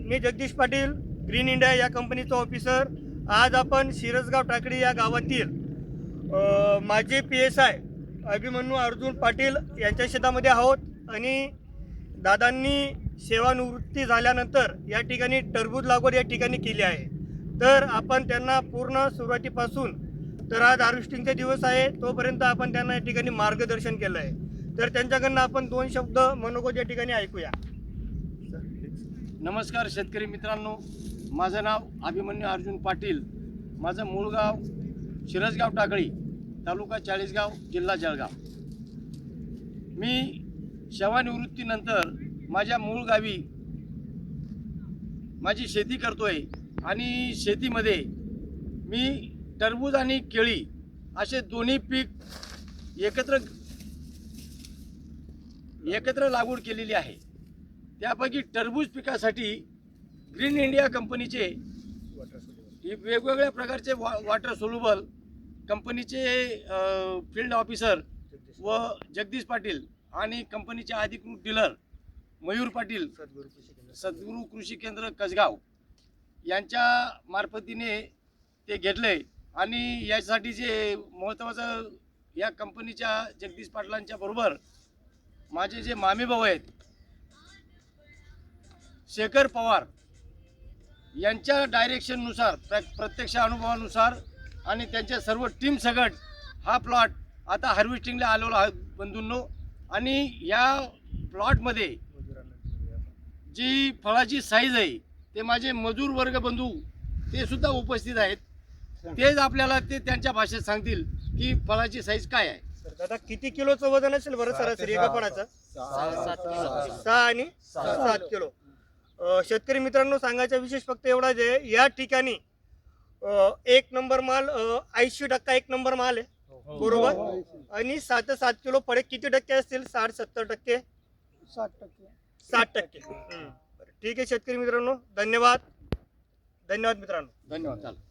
मी Jagdish Patil, green India या कंपनीचा officer. आज आपण शिरसगाव टाकळी या गावातील माजी PSI अभिमन्यू अर्जुन पाटील यांच्या शेतामध्ये आहोत आणि दादांनी सेवानिवृत्ती झाल्यानंतर या ठिकाणी टरबूज लागवड या ठिकाणी केली आहे. तर आपण त्यांना पूर्ण सुरुवातीपासून, तर आज हार्वेस्टिंगचे दिवस आहे, तोपर्यंत आपण त्यांना या ठिकाणी मार्गदर्शन केलं आहे. तर त्यांच्याकडनं आपण 2 शब्द मनोगत या ठिकाणी ऐकूया. नमस्कार शेतकरी मित्रांनो, माझं नाव अभिमन्यू अर्जुन पाटील. माझं मूळ गाव शिरसगाव टाकळी, तालुका चाळीसगाव, जिल्हा जळगाव. मी सेवानिवृत्तीनंतर माझ्या मूळ गावी माझी शेती करतोय आणि शेतीमध्ये मी टरबूज आणि केळी असे दोन्ही पीक एकत्र लागवड केलेली आहे. त्यापैकी टरबूज पिकासाठी ग्रीन इंडिया कंपनीचे वेगवेगळ्या प्रकारचे वॉटर सोल्युबल कंपनीचे फील्ड ऑफिसर व जगदीश पाटील आणि कंपनीचे अधिकृत डीलर मयूर पाटील, सद्गुरू कृषी केंद्र कसगाव यांच्या मार्फतीने ते घेतले. आणि यासाठी जे महत्त्वाचं, या कंपनीच्या जगदीश पाटलांच्या बरोबर माझे जे मामेभाऊ आहेत शेखर पवार यांच्या डायरेक्शननुसार, प्रत्यक्ष अनुभवानुसार आणि त्यांच्या सर्व टीम सकट हा प्लॉट आता हार्वेस्टिंगला आलेला आहे बंधूंनो. आणि या प्लॉटमध्ये जी फळाची साईज आहे ते माझे मजूर वर्ग बंधू ते सुद्धा उपस्थित आहेत. तेच आपल्याला ते त्यांच्या भाषेत सांगतील की फळाची साईज काय आहे. दादा, किती किलोचं वजन असेल बरं सरासरी एका फळाचं? 6 आणि 7 किलो. शेतकरी मित्रांनो, सांगायचा विशेष फक्त एवढाच आहे, या ठिकाणी 1 नंबर माल, 80% 1 नंबर माल आहे, बरोबर. आणि 7 किलो फळे किती टक्के असतील? 60-70%? 60%. ठीक आहे शेतकरी मित्रांनो, धन्यवाद. धन्यवाद मित्रांनो. धन्यवाद. चालेल.